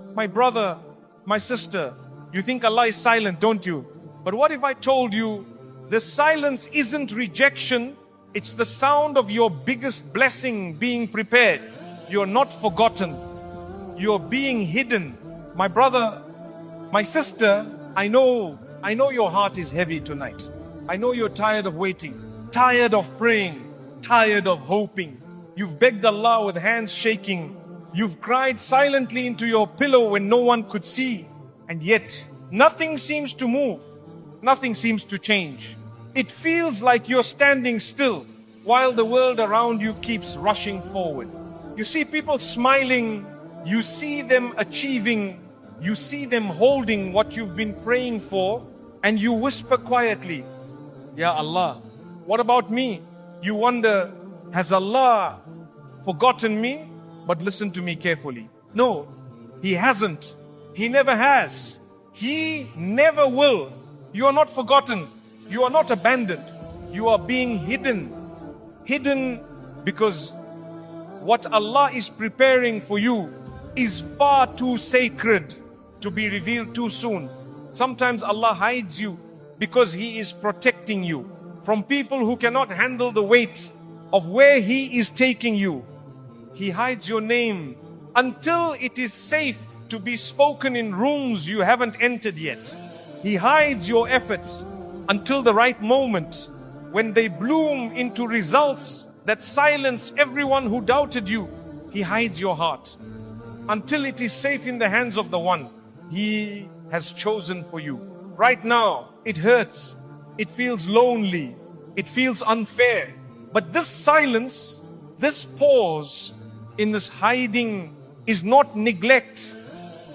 My brother, my sister, you think Allah is silent, don't you? But what if I told you the silence isn't rejection, it's the sound of your biggest blessing being prepared. You're not forgotten. You're being hidden. My brother, my sister, I know your heart is heavy tonight. I know you're tired of waiting, tired of praying, tired of hoping. You've begged Allah with hands shaking. You've cried silently into your pillow when no one could see. And yet, nothing seems to move. Nothing seems to change. It feels like you're standing still while the world around you keeps rushing forward. You see people smiling. You see them achieving. You see them holding what you've been praying for. And you whisper quietly, Ya Allah, what about me? You wonder, has Allah forgotten me? But listen to me carefully. No, He hasn't. He never has. He never will. You are not forgotten. You are not abandoned. You are being hidden. Hidden because what Allah is preparing for you is far too sacred to be revealed too soon. Sometimes Allah hides you because He is protecting you from people who cannot handle the weight of where He is taking you. He hides your name until it is safe to be spoken in rooms you haven't entered yet. He hides your efforts until the right moment when they bloom into results that silence everyone who doubted you. He hides your heart until it is safe in the hands of the one He has chosen for you. Right now, it hurts. It feels lonely. It feels unfair. But this silence, this pause in this hiding is not neglect.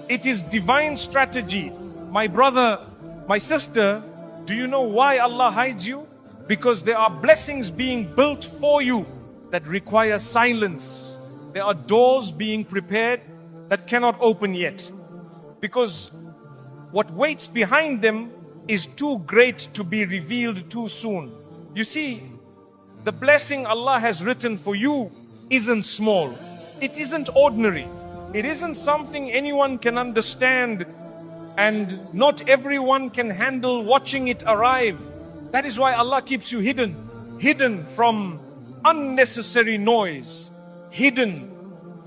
It is divine strategy. My brother, my sister, do you know why Allah hides you? Because there are blessings being built for you that require silence. There are doors being prepared that cannot open yet. Because what waits behind them is too great to be revealed too soon. You see, the blessing Allah has written for you isn't small. It isn't ordinary. It isn't something anyone can understand, and not everyone can handle watching it arrive. That is why Allah keeps you hidden. Hidden from unnecessary noise. Hidden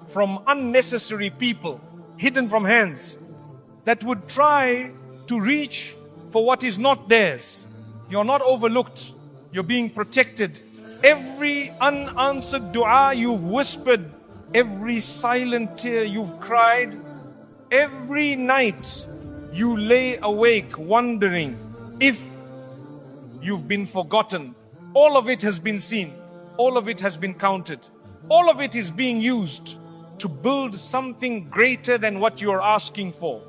from unnecessary people. Hidden from hands that would try to reach for what is not theirs. You're not overlooked. You're being protected. Every unanswered dua you've whispered, every silent tear you've cried, every night you lay awake wondering if you've been forgotten. All of it has been seen. All of it has been counted. All of it is being used to build something greater than what you're asking for.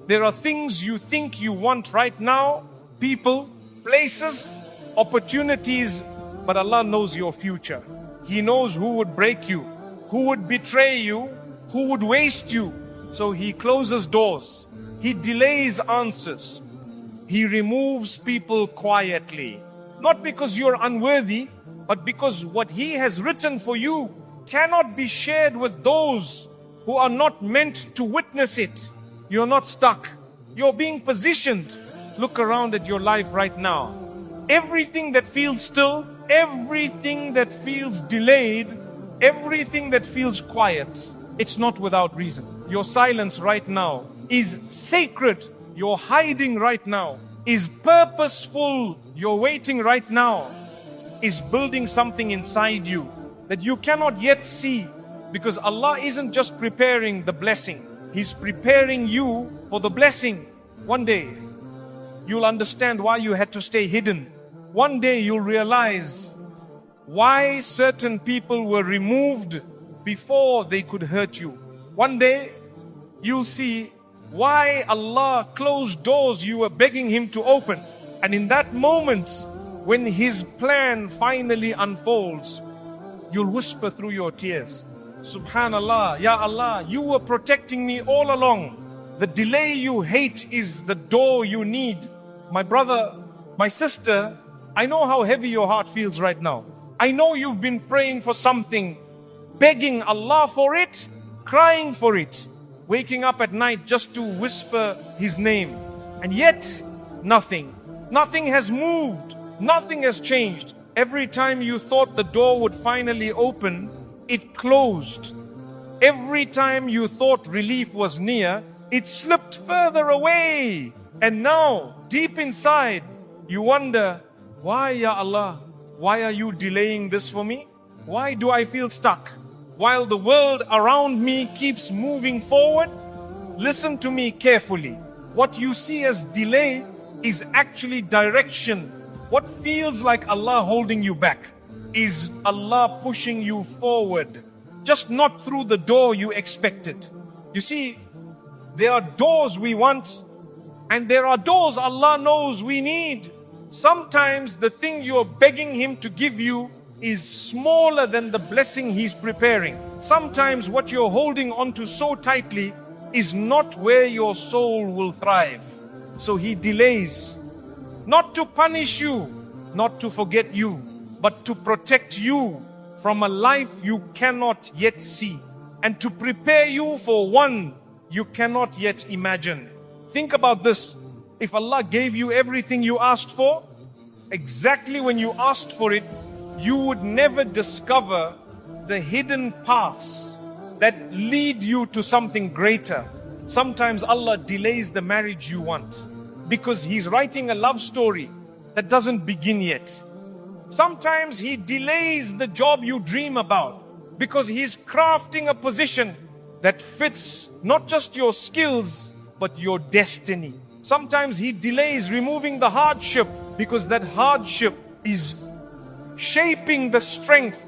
There are things you think you want right now, people, places, opportunities, but Allah knows your future. He knows who would break you, who would betray you, who would waste you. So He closes doors. He delays answers. He removes people quietly. Not because you're unworthy, but because what He has written for you cannot be shared with those who are not meant to witness it. You're not stuck. You're being positioned. Look around at your life right now. Everything that feels still, everything that feels delayed, everything that feels quiet, it's not without reason. Your silence right now is sacred. Your hiding right now is purposeful. Your waiting right now is building something inside you that you cannot yet see, because Allah isn't just preparing the blessing. He's preparing you for the blessing. One day, you'll understand why you had to stay hidden. One day, you'll realize why certain people were removed before they could hurt you. One day, you'll see why Allah closed doors you were begging Him to open. And in that moment, when His plan finally unfolds, you'll whisper through your tears, Subhanallah, Ya Allah, you were protecting me all along. The delay you hate is the door you need. My brother, my sister, I know how heavy your heart feels right now. I know you've been praying for something, begging Allah for it, crying for it. waking up at night just to whisper His name. And yet, nothing. Nothing has moved. Nothing has changed. Every time you thought the door would finally open, it closed. Every time you thought relief was near, it slipped further away. And now, deep inside, you wonder, why, Ya Allah? Why are you delaying this for me? Why do I feel stuck? While the world around me keeps moving forward? Listen to me carefully. What you see as delay is actually direction. What feels like Allah holding you back is Allah pushing you forward, just not through the door you expected. You see, there are doors we want, and there are doors Allah knows we need. Sometimes the thing you're begging Him to give you is smaller than the blessing He's preparing. Sometimes what you're holding onto so tightly is not where your soul will thrive. So He delays, not to punish you, not to forget you, but to protect you from a life you cannot yet see, and to prepare you for one you cannot yet imagine. Think about this. If Allah gave you everything you asked for, exactly when you asked for it, you would never discover the hidden paths that lead you to something greater. Sometimes Allah delays the marriage you want because He's writing a love story that doesn't begin yet. Sometimes He delays the job you dream about because He's crafting a position that fits not just your skills, but your destiny. Sometimes He delays removing the hardship because that hardship is shaping the strength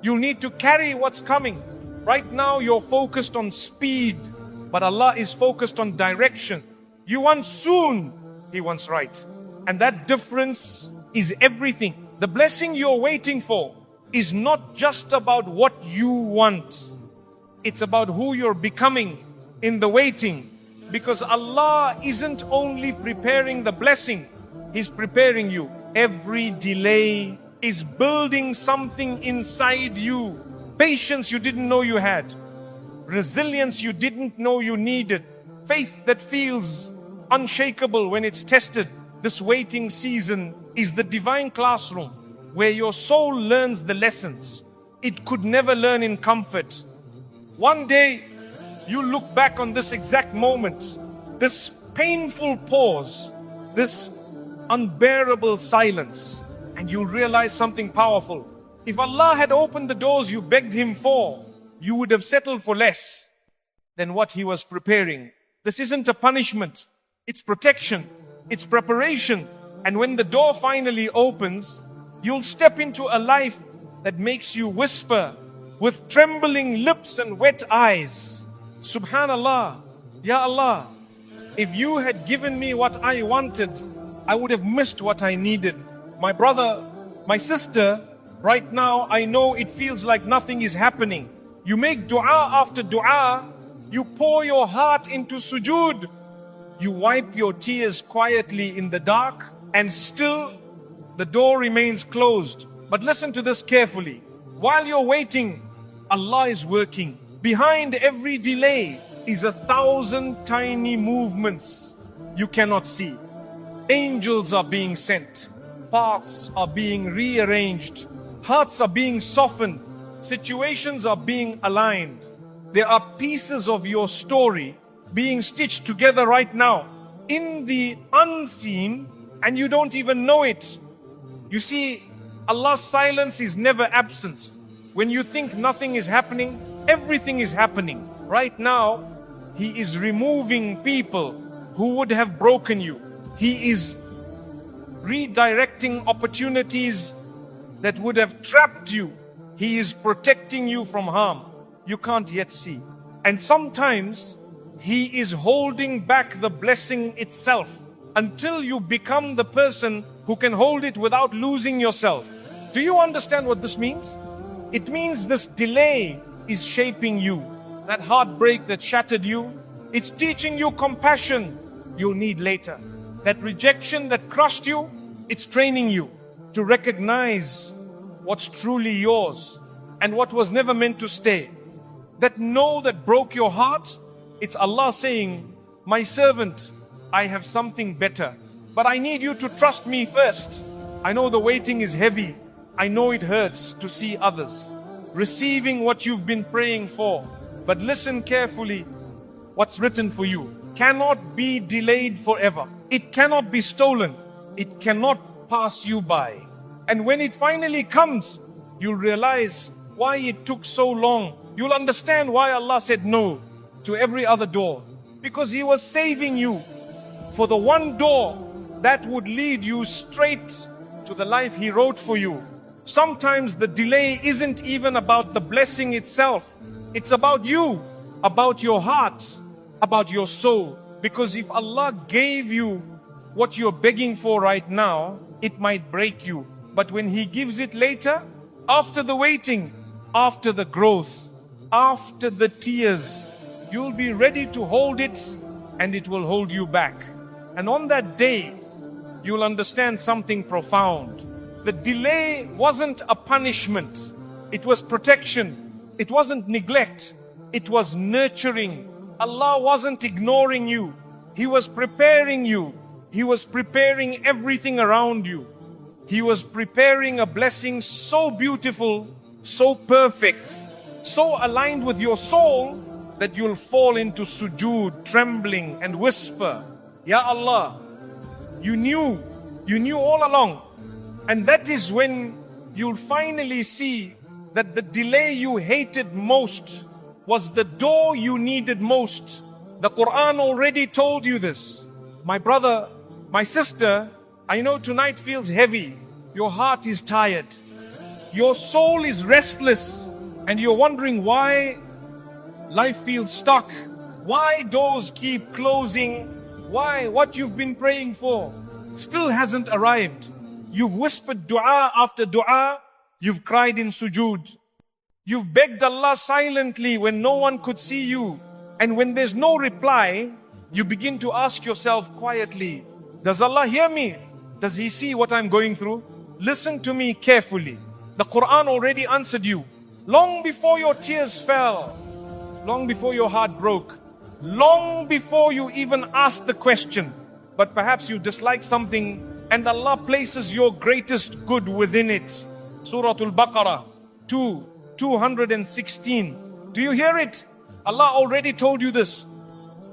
you need to carry what's coming. Right now you're focused on speed, but Allah is focused on direction. You want soon, He wants right. And that difference is everything. The blessing you're waiting for is not just about what you want. It's about who you're becoming in the waiting. Because Allah isn't only preparing the blessing, He's preparing you. Every delay is building something inside you. Patience you didn't know you had. Resilience you didn't know you needed. Faith that feels unshakable when it's tested. This waiting season is the divine classroom where your soul learns the lessons it could never learn in comfort. One day, you look back on this exact moment, this painful pause, this unbearable silence, and you'll realize something powerful. If Allah had opened the doors you begged Him for, you would have settled for less than what He was preparing. This isn't a punishment, it's protection, it's preparation. And when the door finally opens, you'll step into a life that makes you whisper with trembling lips and wet eyes, Subhanallah, Ya Allah, if you had given me what I wanted, I would have missed what I needed. My brother, my sister, right now I know it feels like nothing is happening. You make dua after dua, you pour your heart into sujood, you wipe your tears quietly in the dark, and still the door remains closed. But listen to this carefully. While you're waiting, Allah is working. Behind every delay is 1,000 tiny movements you cannot see. Angels are being sent. Paths are being rearranged. Hearts are being softened. Situations are being aligned. There are pieces of your story being stitched together right now in the unseen, and you don't even know it. You see, Allah's silence is never absence. When you think nothing is happening, everything is happening. Right now, He is removing people who would have broken you. He is redirecting opportunities that would have trapped you. He is protecting you from harm you can't yet see. And sometimes He is holding back the blessing itself until you become the person who can hold it without losing yourself. Do you understand what this means? It means this delay is shaping you. That heartbreak that shattered you, it's teaching you compassion you'll need later. That rejection that crushed you, it's training you to recognize what's truly yours and what was never meant to stay. That no that broke your heart, It's Allah saying, my servant, I have something better, but I need you to trust me first. I know the waiting is heavy. I know it hurts to see others receiving what you've been praying for. But listen carefully, what's written for you cannot be delayed forever. It cannot be stolen. It cannot pass you by. And when it finally comes, you'll realize why it took so long. You'll understand why Allah said no to every other door. Because He was saving you for the one door that would lead you straight to the life He wrote for you. Sometimes the delay isn't even about the blessing itself. It's about you, about your heart, about your soul. Because if Allah gave you what you're begging for right now, it might break you. But when He gives it later, after the waiting, after the growth, after the tears, you'll be ready to hold it, and it will hold you back. And on that day, you'll understand something profound. The delay wasn't a punishment. It was protection. It wasn't neglect. It was nurturing. Allah wasn't ignoring you. He was preparing you. He was preparing everything around you. He was preparing a blessing so beautiful, so perfect, so aligned with your soul that you'll fall into sujood, trembling and whisper, Ya Allah, you knew all along. And that is when you'll finally see that the delay you hated most was the door you needed most. The Quran already told you this. My brother, my sister, I know tonight feels heavy. Your heart is tired. Your soul is restless. And you're wondering why life feels stuck. Why doors keep closing. Why what you've been praying for still hasn't arrived. You've whispered dua after dua. You've cried in sujood. You've begged Allah silently when no one could see you. And when there's no reply, you begin to ask yourself quietly, does Allah hear me? Does He see what I'm going through? Listen to me carefully. The Quran already answered you. Long before your tears fell, long before your heart broke, long before you even asked the question. But perhaps you dislike something and Allah places your greatest good within it. Surah Al-Baqarah 2:216. Do you hear it? Allah already told you this.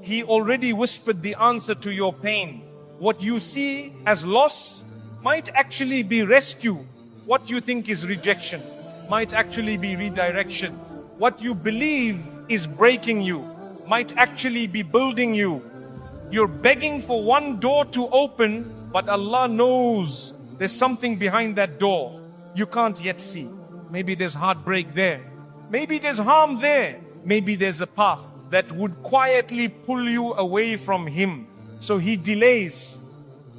He already whispered the answer to your pain. What you see as loss might actually be rescue. What you think is rejection might actually be redirection. What you believe is breaking you might actually be building you. You're begging for one door to open, but Allah knows there's something behind that door you can't yet see. Maybe there's heartbreak there. Maybe there's harm there. Maybe there's a path that would quietly pull you away from Him. So He delays.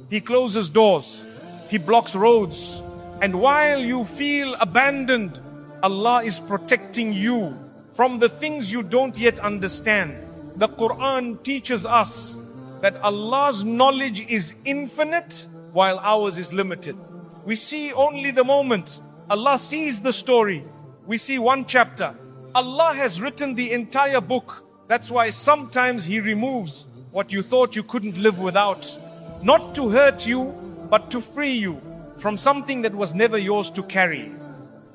He closes doors. He blocks roads. And while you feel abandoned, Allah is protecting you from the things you don't yet understand. The Quran teaches us that Allah's knowledge is infinite while ours is limited. We see only the moment. Allah sees the story. We see one chapter. Allah has written the entire book. That's why sometimes He removes what you thought you couldn't live without. Not to hurt you, but to free you from something that was never yours to carry.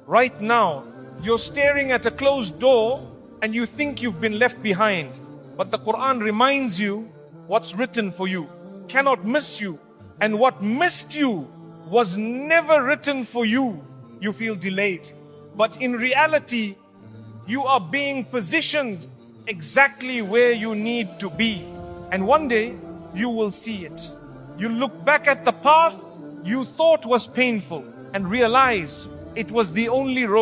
Right now, you're staring at a closed door and you think you've been left behind. But the Quran reminds you what's written for you cannot miss you. And what missed you was never written for you. You feel delayed. But in reality, you are being positioned exactly where you need to be. And one day, you will see it. You look back at the path you thought was painful and realize it was the only road.